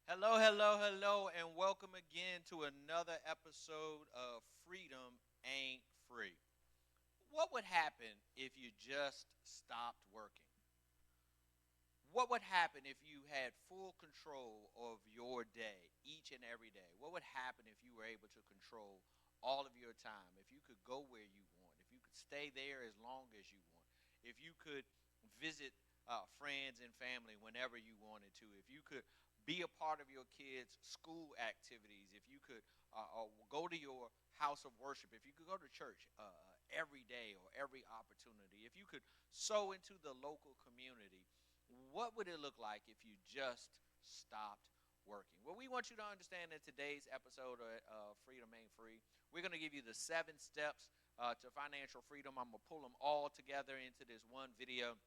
Hello, hello, hello, and welcome again to another episode of Freedom Ain't Free. What would happen if you just stopped working? What would happen if you had full control of your day each and every day? What would happen if you were able to control all of your time? If you could go where you want, if you could stay there as long as you want, if you could visit friends and family whenever you wanted to, if you could be a part of your kids' school activities, if you could go to your house of worship, if you could go to church every day or every opportunity, if you could sow into the local community, what would it look like if you just stopped working? Well, we want you to understand in today's episode of Freedom Ain't Free, we're going to give you the 7 steps to financial freedom. I'm going to pull them all together into this one video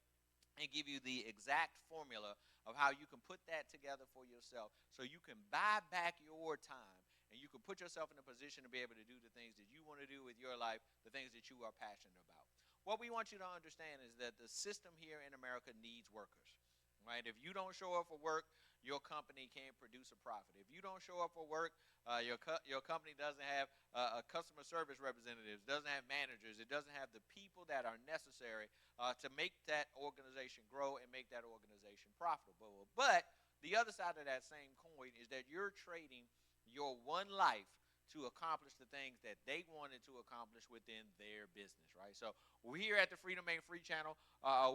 and give you the exact formula of how you can put that together for yourself so you can buy back your time and you can put yourself in a position to be able to do the things that you want to do with your life, the things that you are passionate about. What we want you to understand is that the system here in America needs workers. Right? If you don't show up for work, your company can't produce a profit. If you don't show up for work, your company doesn't have a customer service representatives, doesn't have managers, it doesn't have the people that are necessary to make that organization grow and make that organization profitable. But the other side of that same coin is that you're trading your one life to accomplish the things that they wanted to accomplish within their business, right? So we're here at the Freedom Ain't Free channel.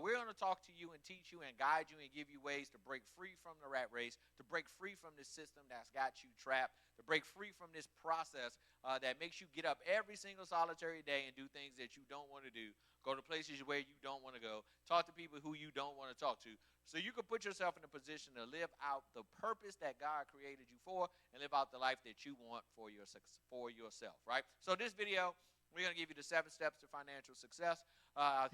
We're going to talk to you and teach you and guide you and give you ways to break free from the rat race, to break free from this system that's got you trapped, to break free from this process that makes you get up every single solitary day and do things that you don't want to do, go to places where you don't want to go, talk to people who you don't want to talk to, so you can put yourself in a position to live out the purpose that God created you for and live out the life that you want for yourself, right? So this video, we're going to give you the 7 steps to financial success.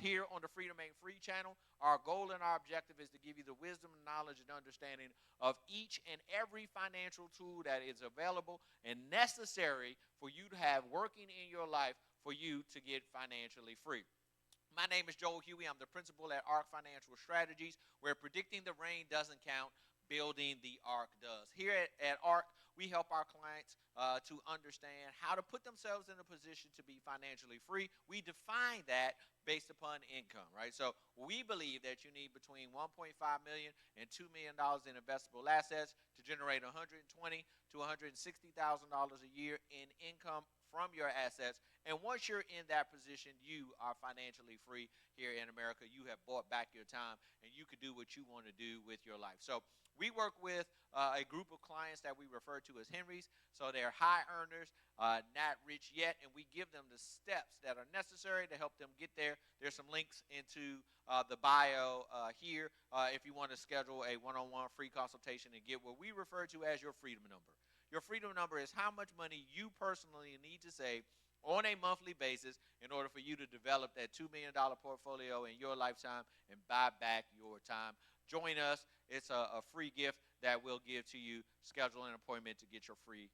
Here on the Freedom Ain't Free channel, our goal and our objective is to give you the wisdom, knowledge, and understanding of each and every financial tool that is available and necessary for you to have working in your life for you to get financially free. My name is Joel Huey. I'm the principal at ARC Financial Strategies, where predicting the rain doesn't count, building the ARC does. Here at ARC, we help our clients to understand how to put themselves in a position to be financially free. We define that based upon income, right? So we believe that you need between $1.5 million and $2 million in investable assets to generate $120,000 to $160,000 a year in income from your assets. And once you're in that position, you are financially free here in America. You have bought back your time, and you can do what you want to do with your life. So we work with a group of clients that we refer to as Henrys. So they're high earners, not rich yet, and we give them the steps that are necessary to help them get there. There's some links into the bio here if you want to schedule a one-on-one free consultation and get what we refer to as your freedom number. Your freedom number is how much money you personally need to save on a monthly basis in order for you to develop that $2 million portfolio in your lifetime and buy back your time. Join us. It's a free gift that we'll give to you. Schedule an appointment to get your free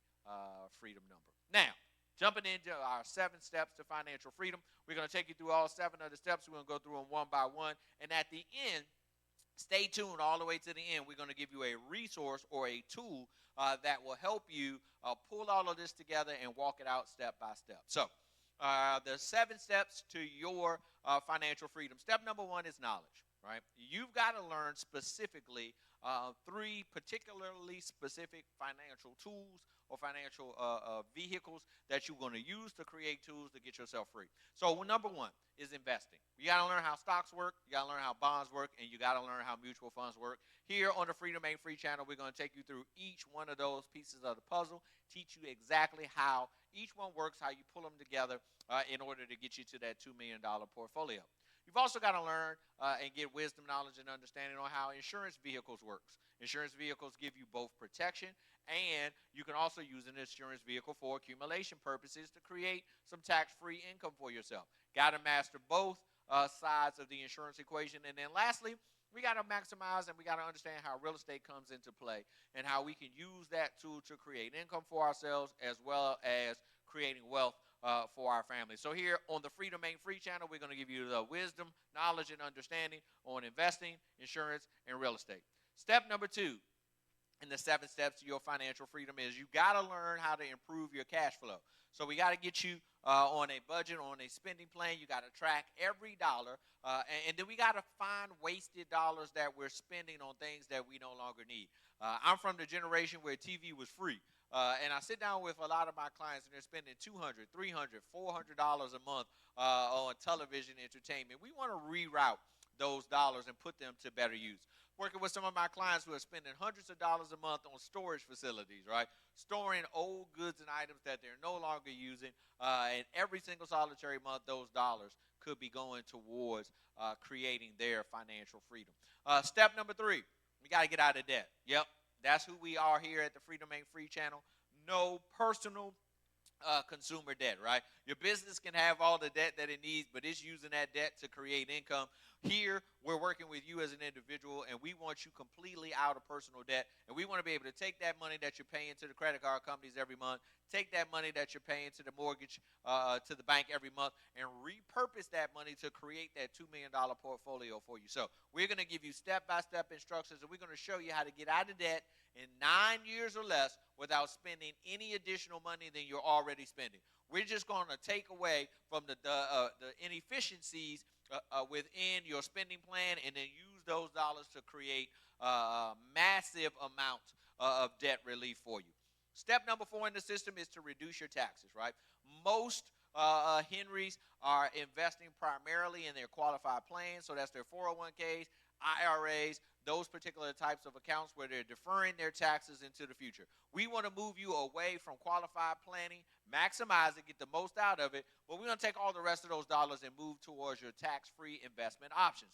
freedom number. Now, jumping into our 7 steps to financial freedom, we're going to take you through all 7 of the steps. We're going to go through them one by one. And at the end, stay tuned all the way to the end. We're going to give you a resource or a tool that will help you pull all of this together and walk it out step by step. So the 7 steps to your financial freedom. Step number 1 is knowledge, right? You've got to learn specifically 3 particularly specific financial tools or financial vehicles that you're going to use to create tools to get yourself free. So number 1 is investing. You got to learn how stocks work, you got to learn how bonds work, and you got to learn how mutual funds work. Here on the Freedom Ain't Free channel, we're going to take you through each one of those pieces of the puzzle, teach you exactly how each one works, how you pull them together in order to get you to that $2 million portfolio. You've also got to learn and get wisdom, knowledge, and understanding on how insurance vehicles works. Insurance vehicles give you both protection, and you can also use an insurance vehicle for accumulation purposes to create some tax-free income for yourself. Got to master both sides of the insurance equation. And then lastly, we got to maximize and we got to understand how real estate comes into play and how we can use that tool to create income for ourselves as well as creating wealth for our family. So here on the Freedom Ain't Free channel, we're going to give you the wisdom, knowledge, and understanding on investing, insurance, and real estate. Step number 2 And the 7 steps to your financial freedom is you got to learn how to improve your cash flow. So we got to get you on a budget, on a spending plan. You got to track every dollar. And then we got to find wasted dollars that we're spending on things that we no longer need. I'm from the generation where TV was free. And I sit down with a lot of my clients, and they're spending $200, $300, $400 a month on television entertainment. We want to reroute those dollars and put them to better use. Working with some of my clients who are spending hundreds of dollars a month on storage facilities, right? Storing old goods and items that they're no longer using. And every single solitary month, those dollars could be going towards creating their financial freedom. Step number 3, we got to get out of debt. Yep, that's who we are here at the Freedom Ain't Free channel. No personal consumer debt, right? Your business can have all the debt that it needs, but it's using that debt to create income. Here, we're working with you as an individual, and we want you completely out of personal debt, and we want to be able to take that money that you're paying to the credit card companies every month, take that money that you're paying to the mortgage, to the bank every month, and repurpose that money to create that $2 million portfolio for you. So we're going to give you step-by-step instructions, and we're going to show you how to get out of debt in 9 years or less without spending any additional money than you're already spending. We're just going to take away from the inefficiencies within your spending plan and then use those dollars to create massive amounts of debt relief for you. Step number 4 in the system is to reduce your taxes, right? Most Henrys are investing primarily in their qualified plans, so that's their 401ks, IRAs, those particular types of accounts where they're deferring their taxes into the future. We want to move you away from qualified planning, maximize it, get the most out of it, but we're going to take all the rest of those dollars and move towards your tax-free investment options.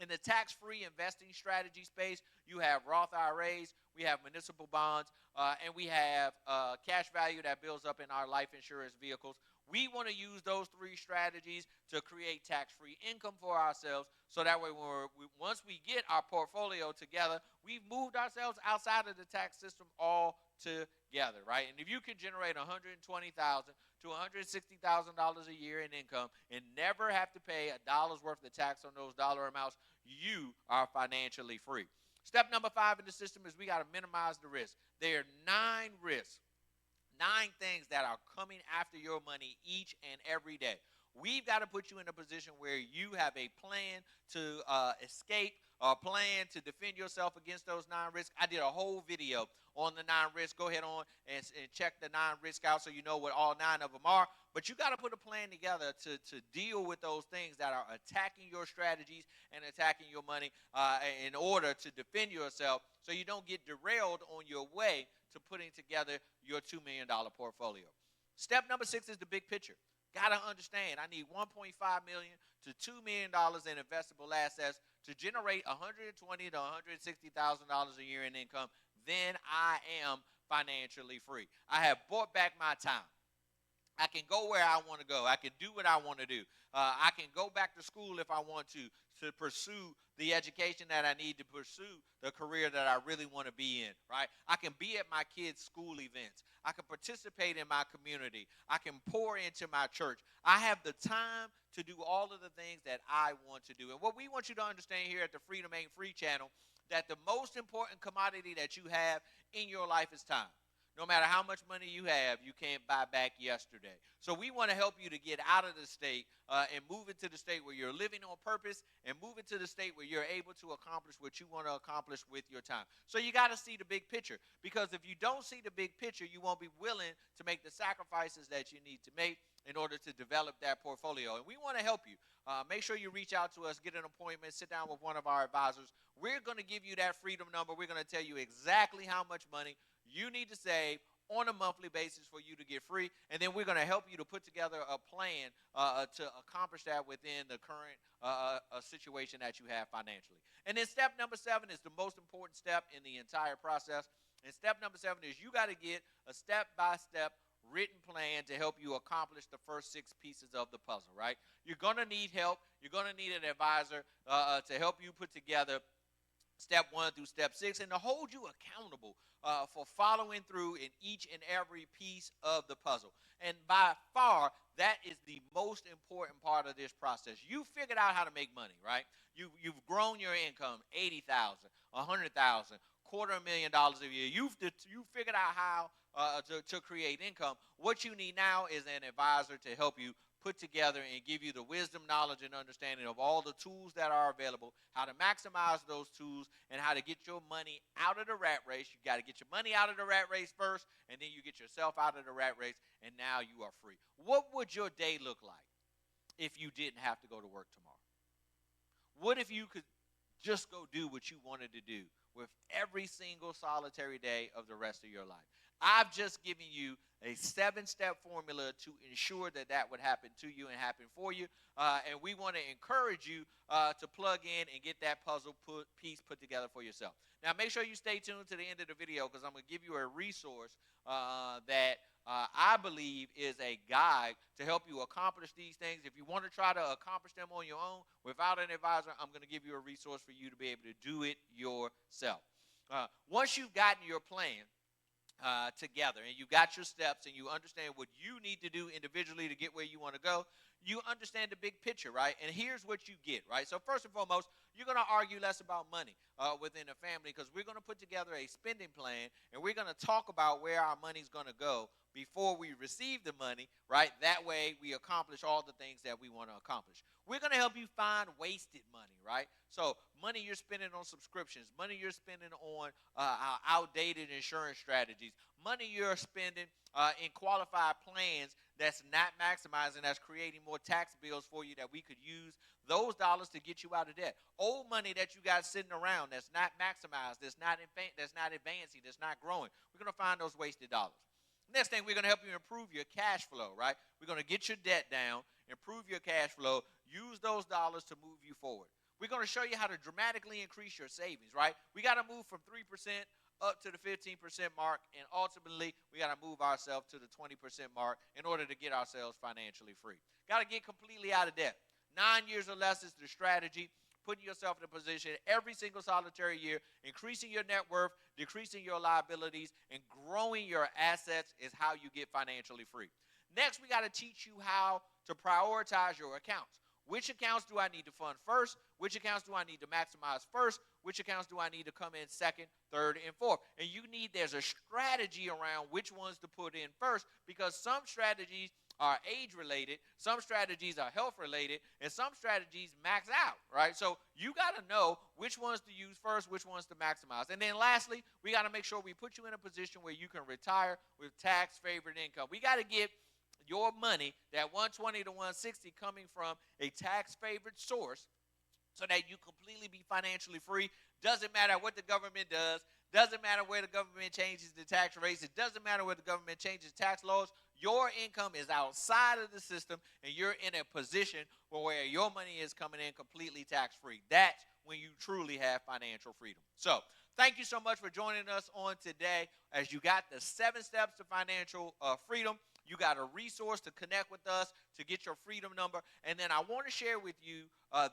In the tax-free investing strategy space, you have Roth IRAs, we have municipal bonds, and we have cash value that builds up in our life insurance vehicles. We want to use those 3 strategies to create tax-free income for ourselves, so that way once we get our portfolio together, we've moved ourselves outside of the tax system altogether, right? And if you can generate $120,000 to $160,000 a year in income and never have to pay a dollar's worth of tax on those dollar amounts, you are financially free. Step number 5 in the system is we got to minimize the risk. There are 9 risks. 9 things that are coming after your money each and every day. We've got to put you in a position where you have a plan to escape, a plan to defend yourself against those 9 risks. I did a whole video on the 9 risks. Go ahead on and check the 9 risks out so you know what all 9 of them are. But you got to put a plan together to deal with those things that are attacking your strategies and attacking your money in order to defend yourself so you don't get derailed on your way to putting together your $2 million portfolio. Step number 6 is the big picture. Got to understand, I need $1.5 million to $2 million in investable assets to generate $120,000 to $160,000 a year in income. Then I am financially free. I have bought back my time. I can go where I want to go. I can do what I want to do. I can go back to school if I want to pursue the education that I need to pursue the career that I really want to be in, right? I can be at my kids' school events. I can participate in my community. I can pour into my church. I have the time to do all of the things that I want to do. And what we want you to understand here at the Freedom Ain't Free channel, that the most important commodity that you have in your life is time. No matter how much money you have, you can't buy back yesterday. So we want to help you to get out of the state and move into the state where you're living on purpose and move into the state where you're able to accomplish what you want to accomplish with your time. So you got to see the big picture, because if you don't see the big picture, you won't be willing to make the sacrifices that you need to make in order to develop that portfolio. And we want to help you. Make sure you reach out to us, get an appointment, sit down with one of our advisors. We're going to give you that freedom number. We're going to tell you exactly how much money you need to save on a monthly basis for you to get free, and then we're going to help you to put together a plan to accomplish that within the current situation that you have financially. And then step number 7 is the most important step in the entire process. And step number 7 is you got to get a step-by-step written plan to help you accomplish the first 6 pieces of the puzzle, right? You're going to need help. You're going to need an advisor to help you put together step 1 through step 6, and to hold you accountable for following through in each and every piece of the puzzle. And by far, that is the most important part of this process. You figured out how to make money, right? You've grown your income, $80,000, $100,000, $250,000 a year. You figured out how to create income. What you need now is an advisor to help you put together and give you the wisdom, knowledge, and understanding of all the tools that are available, how to maximize those tools, and how to get your money out of the rat race. You got to get your money out of the rat race first, and then you get yourself out of the rat race, and now you are free. What would your day look like if you didn't have to go to work tomorrow? What if you could just go do what you wanted to do with every single solitary day of the rest of your life? I've just given you a 7-step formula to ensure that that would happen to you and happen for you. And we want to encourage you to plug in and get that puzzle piece put together for yourself. Now, make sure you stay tuned to the end of the video, because I'm going to give you a resource that I believe is a guide to help you accomplish these things. If you want to try to accomplish them on your own without an advisor, I'm going to give you a resource for you to be able to do it yourself. Once you've gotten your plan together and you got your steps and you understand what you need to do individually to get where you want to go, you understand the big picture, right? And here's what you get, right? So first and foremost, you're going to argue less about money within a family, because we're going to put together a spending plan, and we're going to talk about where our money's going to go before we receive the money, right? That way we accomplish all the things that we want to accomplish. We're going to help you find wasted money, right? So money you're spending on subscriptions, money you're spending on outdated insurance strategies, money you're spending in qualified plans that's not maximizing, that's creating more tax bills for you that we could use those dollars to get you out of debt. Old money that you got sitting around that's not maximized, that's not advancing, that's not growing. We're going to find those wasted dollars. Next thing, we're going to help you improve your cash flow, right? We're going to get your debt down, improve your cash flow, use those dollars to move you forward. We're going to show you how to dramatically increase your savings, right? We got to move from 3% up to the 15% mark, and ultimately, we got to move ourselves to the 20% mark in order to get ourselves financially free. Got to get completely out of debt. 9 years or less is the strategy. Putting yourself in a position every single solitary year, increasing your net worth, decreasing your liabilities, and growing your assets is how you get financially free. Next, we got to teach you how to prioritize your accounts. Which accounts do I need to fund first? Which accounts do I need to maximize first? Which accounts do I need to come in second, third, and fourth? And there's a strategy around which ones to put in first, because some strategies are age-related, some strategies are health-related, and some strategies max out, right? So you got to know which ones to use first, which ones to maximize. And then lastly, we got to make sure we put you in a position where you can retire with tax-favored income. We got to get your money, that 120 to 160, coming from a tax-favored source, so that you completely be financially free. Doesn't matter what the government does. Doesn't matter where the government changes the tax rates. It doesn't matter where the government changes tax laws. Your income is outside of the system, and you're in a position where your money is coming in completely tax-free. That's when you truly have financial freedom. So thank you so much for joining us on today. As you got the 7 steps to financial freedom, you got a resource to connect with us to get your freedom number. And then I want to share with you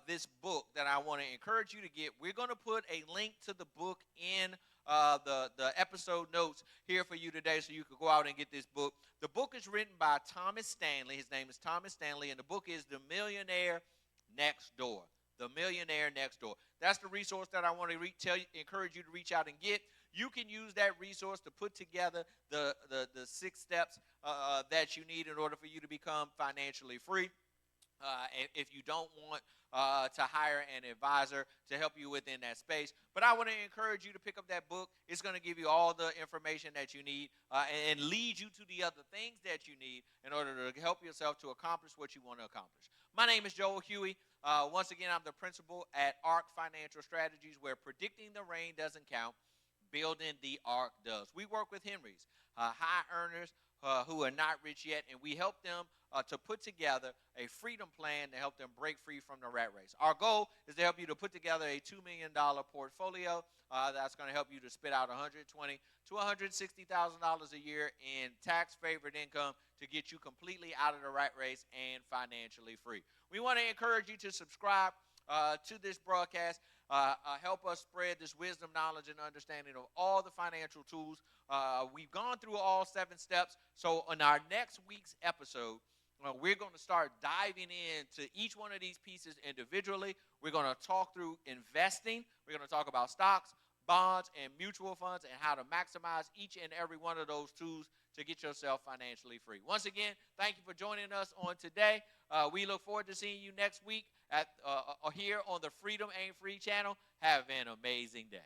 this book that I want to encourage you to get. We're going to put a link to the book in the episode notes here for you today, so you could go out and get this book. The book is written by Thomas Stanley. His name is Thomas Stanley, and the book is The Millionaire Next Door. The Millionaire Next Door. That's the resource that I want to encourage you to reach out and get. You can use that resource to put together the 6 steps that you need in order for you to become financially free. If you don't want to hire an advisor to help you within that space. But I want to encourage you to pick up that book. It's going to give you all the information that you need and lead you to the other things that you need in order to help yourself to accomplish what you want to accomplish. My name is Joel Huey. Once again, I'm the principal at ARC Financial Strategies, where predicting the rain doesn't count. Building the ARC does. We work with Henrys, high earners who are not rich yet, and we help them to put together a freedom plan to help them break free from the rat race. Our goal is to help you to put together a $2 million portfolio that's going to help you to spit out $120,000 to $160,000 a year in tax-favored income to get you completely out of the rat race and financially free. We want to encourage you to subscribe to this broadcast. Help us spread this wisdom, knowledge, and understanding of all the financial tools. We've gone through all 7 steps. So on our next week's episode, we're going to start diving into each one of these pieces individually. We're going to talk through investing. We're going to talk about stocks, bonds, and mutual funds, and how to maximize each and every one of those tools to get yourself financially free. Once again, thank you for joining us on today. We look forward to seeing you next week at here on the Freedom Ain't Free channel. Have an amazing day.